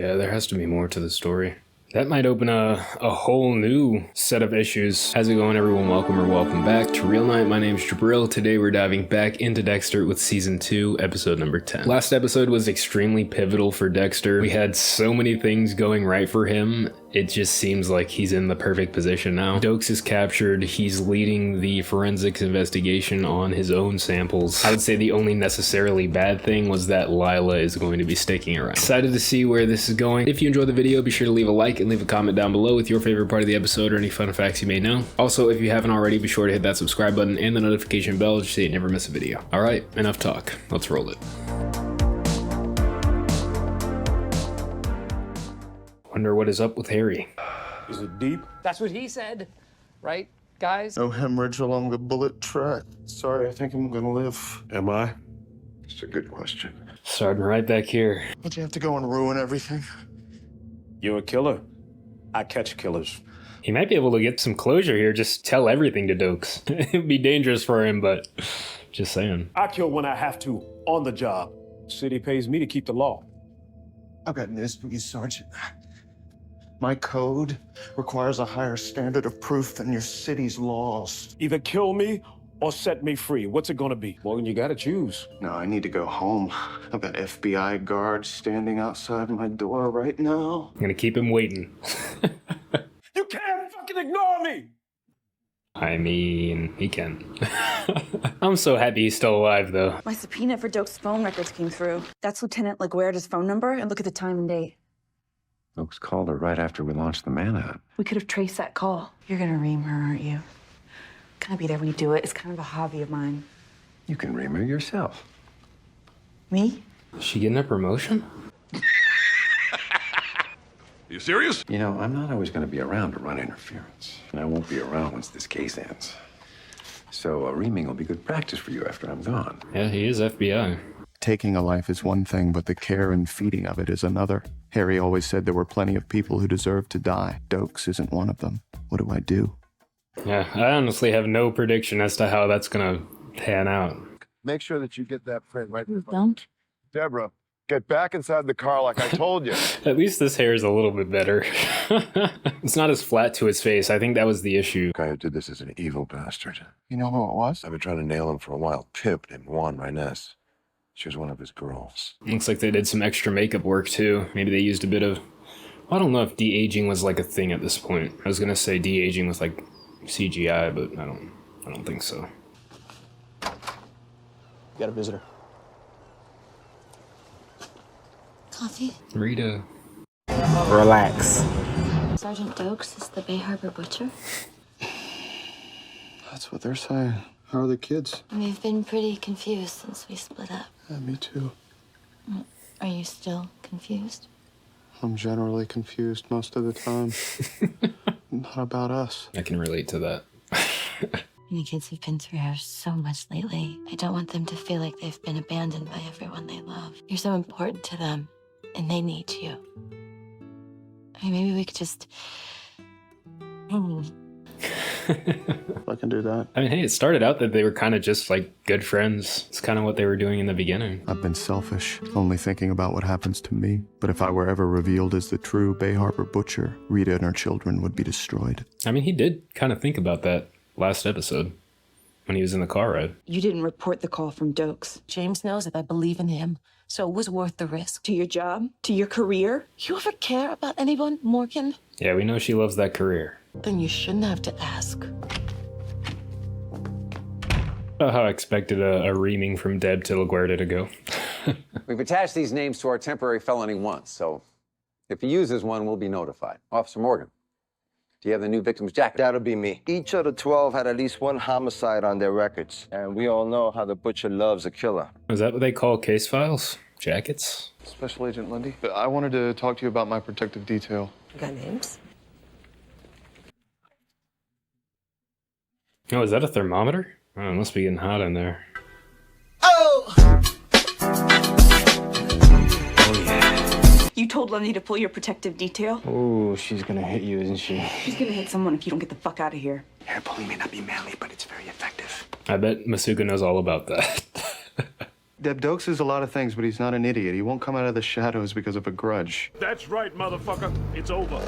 Yeah, there has to be more to the story. That might open a whole new set of issues. How's it going, everyone? Welcome or welcome back to Real Night. My name's Jabril. Today we're diving back into Dexter with season 2, episode number 10. Last episode was extremely pivotal for Dexter. We had so many things going right for him. It just seems like he's in the perfect position now. Dokes is captured. He's leading the forensics investigation on his own samples. I would say the only necessarily bad thing was that Lila is going to be sticking around. Excited to see where this is going. If you enjoyed the video, be sure to leave a like and leave a comment down below with your favorite part of the episode or any fun facts you may know. Also, if you haven't already, be sure to hit that subscribe button and the notification bell just so you never miss a video. All right, enough talk. Let's roll it. Wonder what is up with Harry. Is it deep? That's what he said, right, guys? No hemorrhage along the bullet track. Sorry, I think I'm gonna live. Am I? It's a good question. Starting right back here. Would you have to go and ruin everything? You're a killer. I catch killers. He might be able to get some closure here. Just tell everything to Dokes. It'd be dangerous for him, but just saying. I kill when I have to, on the job. City pays me to keep the law. I've got news for you, Sergeant. My code requires a higher standard of proof than your city's laws. Either kill me or set me free. What's it gonna be? Well, you gotta choose. No, I need to go home. I've got FBI guards standing outside my door right now. I'm gonna keep him waiting. You can't fucking ignore me! I mean, he can. I'm so happy he's still alive, though. My subpoena for Dokes' phone records came through. That's Lieutenant LaGuardia's phone number, and look at the time and date. Folks called her right after we launched the manhunt. We could have traced that call. You're gonna ream her, aren't you? Can I be there when you do it? It's kind of a hobby of mine. You can ream her yourself. Me? Is she getting a promotion? You serious? You know, I'm not always going to be around to run interference. And I won't be around once this case ends. So reaming will be good practice for you after I'm gone. Yeah, he is FBI. Taking a life is one thing, but the care and feeding of it is another. Harry always said there were plenty of people who deserved to die. Dokes isn't one of them. What do I do? Yeah, I honestly have no prediction as to how that's gonna pan out. Make sure that you get that print right there. Don't. Deborah, get back inside the car like I told you. At least this hair is a little bit better. It's not as flat to his face. I think that was the issue. The guy who did this is an evil bastard. You know who it was? I've been trying to nail him for a while. Pimp named Juan Reynes. She was one of his girls. Looks like they did some extra makeup work too. Maybe they used a bit of... I don't know if de-aging was like a thing at this point. I was gonna say de-aging with like CGI, but I don't think so. Got a visitor. Coffee? Rita. Relax. Sergeant Dokes is the Bay Harbor butcher. That's what they're saying. How are the kids? We've been pretty confused since we split up. Yeah, me too. Are you still confused? I'm generally confused most of the time. Not about us. I can relate to that. The kids have been through so much lately. I don't want them to feel like they've been abandoned by everyone they love. You're so important to them, and they need you. I mean, maybe we could just... I can do that. I mean, hey, it started out that they were kind of just like good friends. It's kind of what they were doing in the beginning. I've been selfish, only thinking about what happens to me. But if I were ever revealed as the true Bay Harbor butcher, Rita and her children would be destroyed. I mean, he did kind of think about that last episode when he was in the car ride. You didn't report the call from Dokes. James knows that I believe in him, so it was worth the risk. To your job? To your career? You ever care about anyone, Morgan? Yeah, we know she loves that career. Then you shouldn't have to ask. How I expected a reaming from Deb to LaGuardia to go. We've attached these names to our temporary felony once, so if he uses one, we'll be notified. Officer Morgan, do you have the new victim's jacket? That'll be me. Each of the 12 had at least one homicide on their records, and we all know how the butcher loves a killer. Is that what they call case files? Jackets? Special Agent Lundy, I wanted to talk to you about my protective detail. You got names? Oh, is that a thermometer? Oh, it must be getting hot in there. Oh! You told Lundy to pull your protective detail? Oh, she's gonna hit you, isn't she? She's gonna hit someone if you don't get the fuck out of here. Hair pulling may not be manly, but it's very effective. I bet Masuka knows all about that. Deb, Dokes is a lot of things, but he's not an idiot. He won't come out of the shadows because of a grudge. That's right, motherfucker. It's over.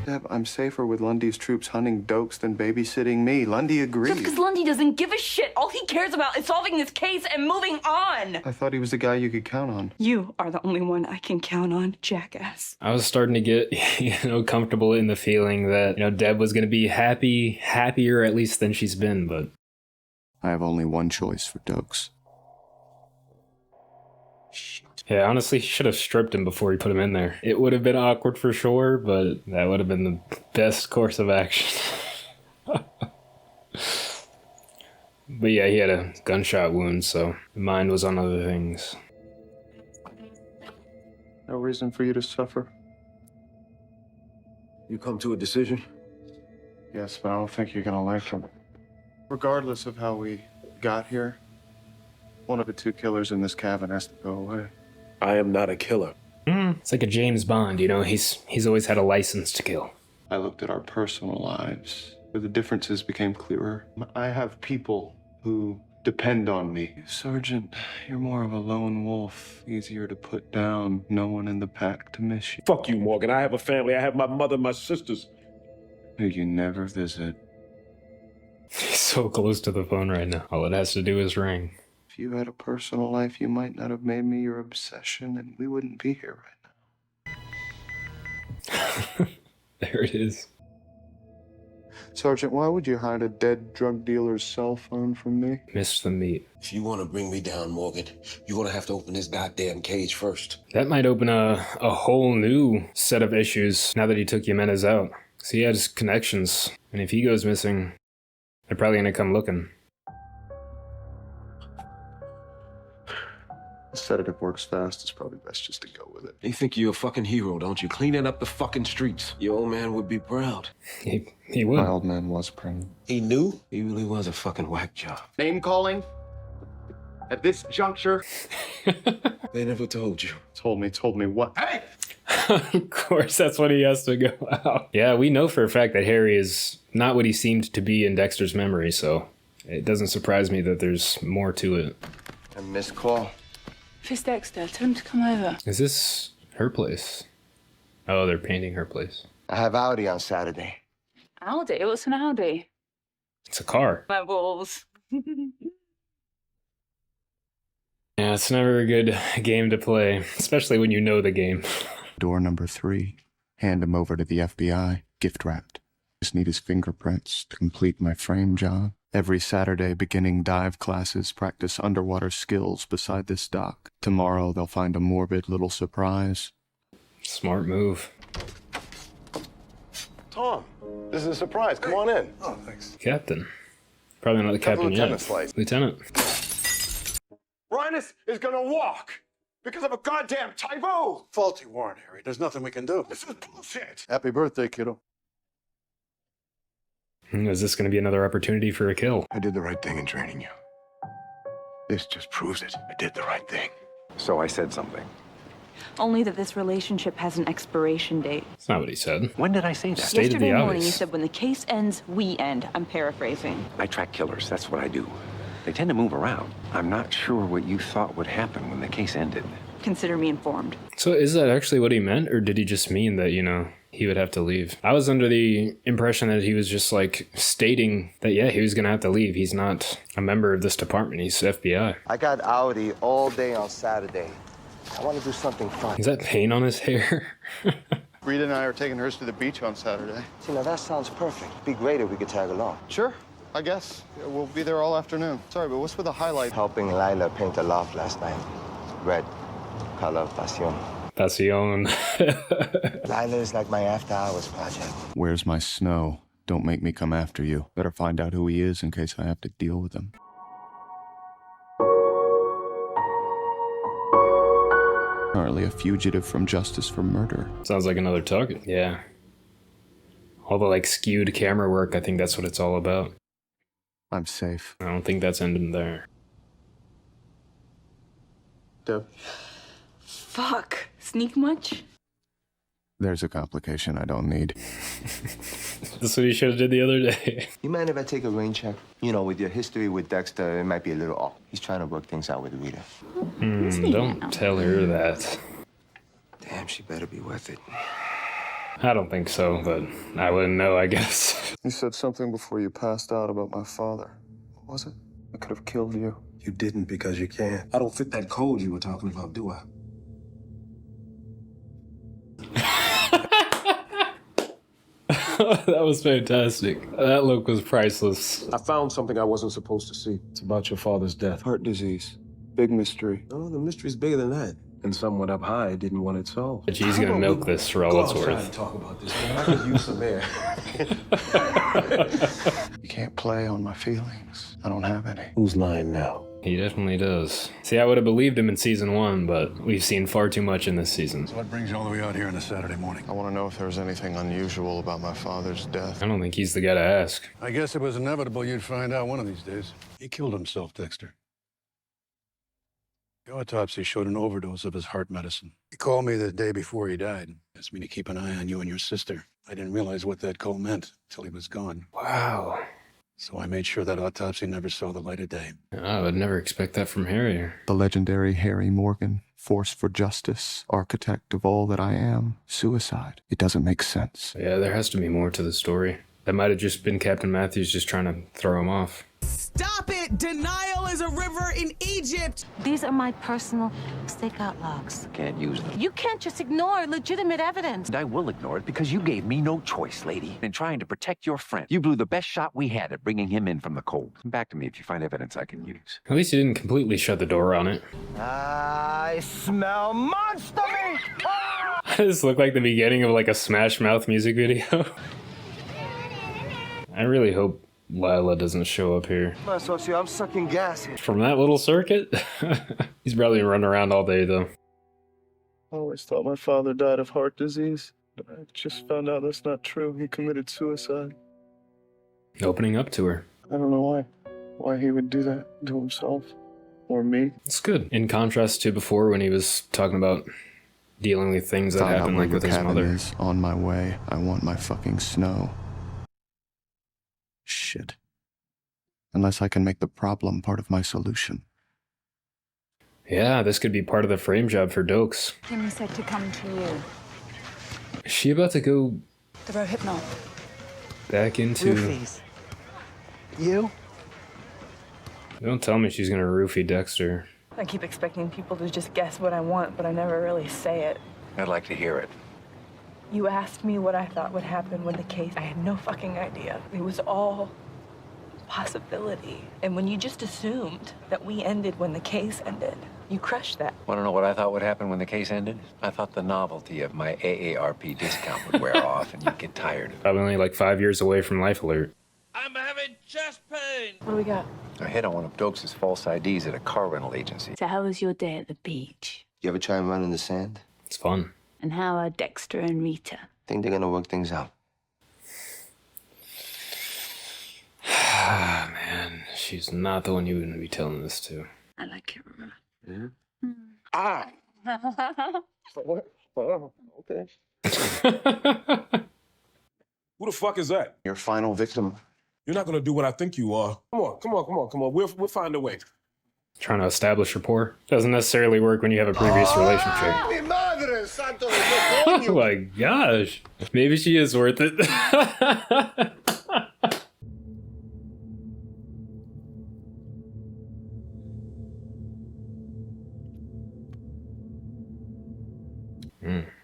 Deb, I'm safer with Lundy's troops hunting Dokes than babysitting me. Lundy agrees. Just because Lundy doesn't give a shit. All he cares about is solving this case and moving on. I thought he was the guy you could count on. You are the only one I can count on, jackass. I was starting to get, comfortable in the feeling that, Deb was going to be happier at least than she's been, but... I have only one choice for Dokes. Yeah, honestly, he should have stripped him before he put him in there. It would have been awkward for sure, but that would have been the best course of action. But yeah, he had a gunshot wound, so his mind was on other things. No reason for you to suffer. You come to a decision? Yes, but I don't think you're gonna like him. Regardless of how we got here, one of the two killers in this cabin has to go away. I am not a killer. It's like a James Bond, he's always had a license to kill. I looked at our personal lives, where the differences became clearer. I have people who depend on me. Sergeant, you're more of a lone wolf, easier to put down, no one in the pack to miss you. Fuck you, Morgan. I have a family. I have my mother, my sisters. Who you never visit. He's so close to the phone right now. All it has to do is ring. If you had a personal life, you might not have made me your obsession, and we wouldn't be here right now. There it is. Sergeant, why would you hide a dead drug dealer's cell phone from me? Missed the meat. If you want to bring me down, Morgan, you're going to have to open this goddamn cage first. That might open a whole new set of issues now that he took Jimenez out. Because he has connections, and if he goes missing, they're probably going to come looking. The sedative works fast. It's probably best just to go with it. They think you're a fucking hero, don't you? Cleaning up the fucking streets. Your old man would be proud. He would. My old man was proud. He knew? He really was a fucking whack job. Name calling? At this juncture? They never told you. Told me what? Hey! Of course, that's when he has to go out. Yeah, we know for a fact that Harry is not what he seemed to be in Dexter's memory, so it doesn't surprise me that there's more to it. A missed call. First Dexter, tell him to come over. Is this her place? Oh, they're painting her place. I have Audi on Saturday. Audi? What's an Audi? It's a car. My balls. Yeah, it's never a good game to play, especially when you know the game. Door number 3. Hand him over to the FBI, gift wrapped. Just need his fingerprints to complete my frame job. Every Saturday, beginning dive classes practice underwater skills beside this dock. Tomorrow, they'll find a morbid little surprise. Smart move. Tom, this is a surprise. Come on in. Oh, thanks. Captain. Probably not the captain yet. Lieutenant. Rhinus is gonna walk because of a goddamn typo. Faulty warrant, Harry. There's nothing we can do. This is bullshit. Happy birthday, kiddo. Is this going to be another opportunity for a kill? I did the right thing in training you. This just proves it. I did the right thing. So I said something. Only that this relationship has an expiration date. That's not what he said. When did I say that? Stated Yesterday the morning, you obvious. said when the case ends, we end. I'm paraphrasing. I track killers. That's what I do. They tend to move around. I'm not sure what you thought would happen when the case ended. Consider me informed. So is that actually what he meant, or did he just mean that, he would have to leave? I was under the impression that he was just, stating that, yeah, he was going to have to leave. He's not a member of this department. He's FBI. I got Audi all day on Saturday. I want to do something fun. Is that paint on his hair? Rita and I are taking hers to the beach on Saturday. See, now that sounds perfect. It'd be great if we could tag along. Sure, I guess. Yeah, we'll be there all afternoon. Sorry, but what's with the highlight? Helping Lila paint the loft last night. Red. Color passion. Passion. Lila is like my after-hours project. Where's my snow? Don't make me come after you. Better find out who he is in case I have to deal with him. Apparently a fugitive from justice for murder. Sounds like another target. Yeah. All the skewed camera work, I think that's what it's all about. I'm safe. I don't think that's ending there. Deb. Fuck. Sneak much? There's a complication I don't need. That's what he should have did the other day. You mind if I take a rain check? You know, with your history with Dexter, it might be a little off. He's trying to work things out with Rita. Don't tell her that. Damn, she better be worth it. I don't think so, but I wouldn't know, I guess. You said something before you passed out about my father. What was it? I could have killed you. You didn't because you can't. I don't fit that code you were talking about, do I? That was fantastic. That look was priceless. I found something I wasn't supposed to see. It's about your father's death. Heart disease. Big mystery. Oh, the mystery's bigger than that. And someone up high didn't want it solved. But she's gonna milk this for all it's worth. Talk about this, man. I could use some air. You can't play on my feelings. I don't have any. Who's lying now? He definitely does. See, I would have believed him in season 1, but we've seen far too much in this season. So what brings you all the way out here on a Saturday morning? I want to know if there was anything unusual about my father's death. I don't think he's the guy to ask. I guess it was inevitable you'd find out one of these days. He killed himself, Dexter. The autopsy showed an overdose of his heart medicine. He called me the day before he died. Asked me to keep an eye on you and your sister. I didn't realize what that call meant until he was gone. Wow. So I made sure that autopsy never saw the light of day. I would never expect that from Harry. The legendary Harry Morgan, force for justice, architect of all that I am, suicide. It doesn't make sense. Yeah, there has to be more to the story. That might have just been Captain Matthews just trying to throw him off. Stop it! Denial is a river in Egypt! These are my personal stakeout logs. Can't use them. You can't just ignore legitimate evidence. And I will ignore it because you gave me no choice, lady. In trying to protect your friend, you blew the best shot we had at bringing him in from the cold. Come back to me if you find evidence I can use. At least he didn't completely shut the door on it. I smell monster meat! This looked like the beginning of like a Smash Mouth music video. I really hope Lila doesn't show up here. I'm sucking gas here. From that little circuit? He's probably running around all day though. I always thought my father died of heart disease. But I just found out that's not true. He committed suicide. Opening up to her. I don't know why he would do that to himself or me. It's good. In contrast to before when he was talking about dealing with things that happened like with his mother. Is on my way. I want my fucking snow. Shit. Unless I can make the problem part of my solution. Yeah, this could be part of the frame job for Dokes. Jimmy said to come to you. Is she about to go The Rohypnol. back into... Roofies. You? Don't tell me she's gonna roofie Dexter. I keep expecting people to just guess what I want, but I never really say it. I'd like to hear it. You asked me what I thought would happen when the case... I had no fucking idea. It was all possibility. And when you just assumed that we ended when the case ended, you crushed that. Want to know what I thought would happen when the case ended? I thought the novelty of my AARP discount would wear off and you'd get tired of it. Probably only like 5 years away from Life Alert. I'm having chest pain! What do we got? I hit on one of Dokes' false IDs at a car rental agency. So how was your day at the beach? You ever try and run in the sand? It's fun. And how are Dexter and Rita? Think they're gonna work things out. Ah, man. She's not the one you would be telling this to. I like it. Yeah? Ah! Oh, okay. Who the fuck is that? Your final victim. You're not gonna do what I think you are. Come on. We'll find a way. Trying to establish rapport. Doesn't necessarily work when you have a previous relationship. Oh my gosh. Maybe she is worth it.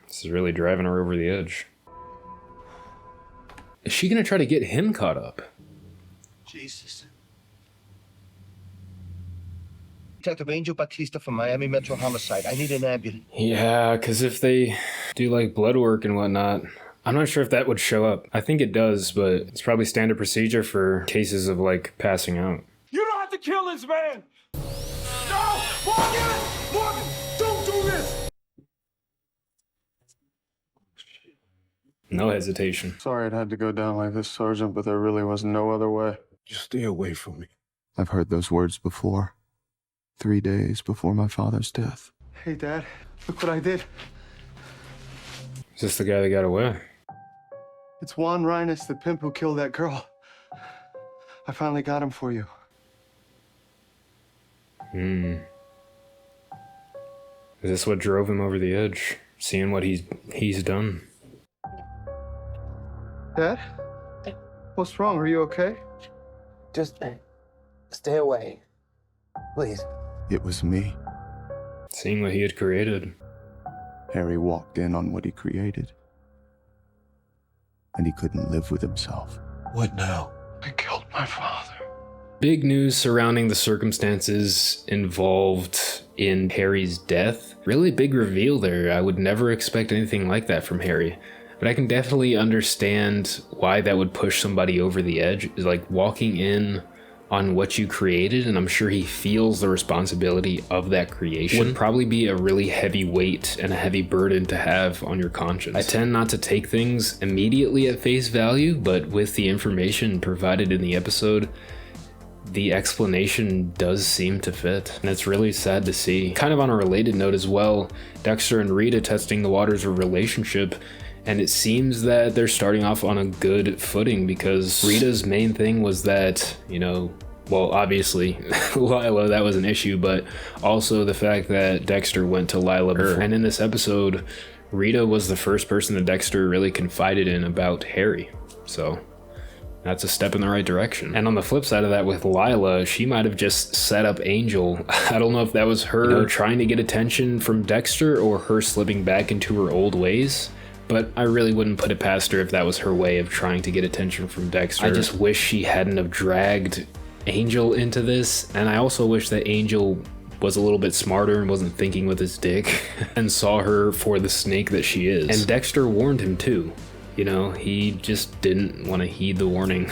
This is really driving her over the edge. Is she gonna try to get him caught up? Jesus. Detective Angel Batista from Miami Metro Homicide. I need an ambulance. Yeah, because if they do like blood work and whatnot, I'm not sure if that would show up. I think it does, but it's probably standard procedure for cases of like passing out. You don't have to kill this man! No! Morgan, don't do this! No hesitation. Sorry it had to go down like this, Sergeant, but there really was no other way. Just stay away from me. I've heard those words before. 3 days before my father's death. Hey, Dad. Look what I did. Is this the guy that got away? It's Juan Reines, the pimp who killed that girl. I finally got him for you. Is this what drove him over the edge? Seeing what he's done? Dad? What's wrong? Are you okay? Just stay away. Please. It was me. Seeing what he had created. Harry walked in on what he created. And he couldn't live with himself. What now? I killed my father. Big news surrounding the circumstances involved in Harry's death. Really big reveal there. I would never expect anything like that from Harry. But I can definitely understand why that would push somebody over the edge. Is like walking in on what you created, and I'm sure he feels the responsibility of that creation. Would probably be a really heavy weight and a heavy burden to have on your conscience. I tend not to take things immediately at face value, but with the information provided in the episode, the explanation does seem to fit, and it's really sad to see. Kind of on a related note as well, Dexter and Rita testing the waters of a relationship, and it seems that they're starting off on a good footing because Rita's main thing was that, you know, well, obviously Lila, that was an issue, but also the fact that Dexter went to Lila before. And in this episode, Rita was the first person that Dexter really confided in about Harry. So that's a step in the right direction. And on the flip side of that, with Lila, she might have just set up Angel. I don't know if that was her trying to get attention from Dexter or her slipping back into her old ways. But I really wouldn't put it past her if that was her way of trying to get attention from Dexter. I just wish she hadn't have dragged Angel into this. And I also wish that Angel was a little bit smarter and wasn't thinking with his dick and saw her for the snake that she is. And Dexter warned him too. You know, he just didn't want to heed the warning.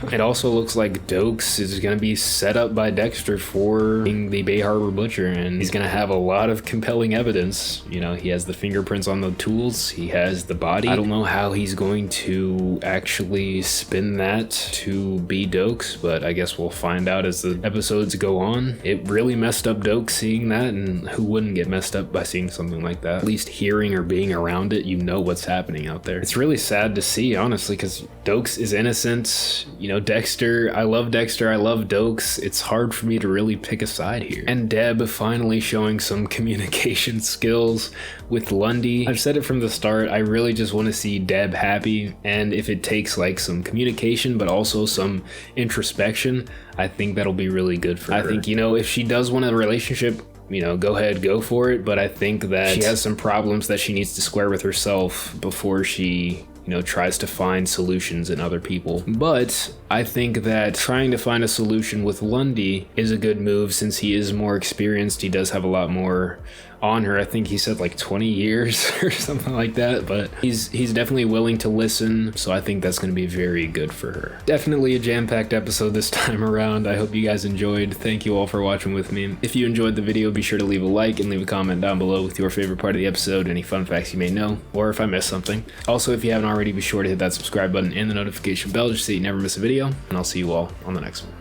It also looks like Dokes is going to be set up by Dexter for being the Bay Harbor Butcher, and he's going to have a lot of compelling evidence. You know, he has the fingerprints on the tools, he has the body. I don't know how he's going to actually spin that to be Dokes, but I guess we'll find out as the episodes go on. It really messed up Dokes seeing that, and who wouldn't get messed up by seeing something like that? At least hearing or being around it, you know what's happening out there. It's really sad to see, honestly, because Dokes is innocent. You know, Dexter, I love Dokes. It's hard for me to really pick a side here. And Deb finally showing some communication skills with Lundy. I've said it from the start, I really just want to see Deb happy, and if it takes like some communication but also some introspection, I think that'll be really good for her. I think, you know, if she does want a relationship, you know, go ahead, go for it, but I think that she has some problems that she needs to square with herself before she, you know, tries to find solutions in other people. But I think that trying to find a solution with Lundy is a good move since he is more experienced. He does have a lot more on her. I think he said like 20 years or something like that, but he's definitely willing to listen, so I think that's going to be very good for her. Definitely a jam-packed episode this time around. I hope you guys enjoyed. Thank you all for watching with me. If you enjoyed the video, be sure to leave a like and leave a comment down below with your favorite part of the episode, any fun facts you may know, or if I missed something. Also, if you haven't already, be sure to hit that subscribe button and the notification bell just so you never miss a video, and I'll see you all on the next one.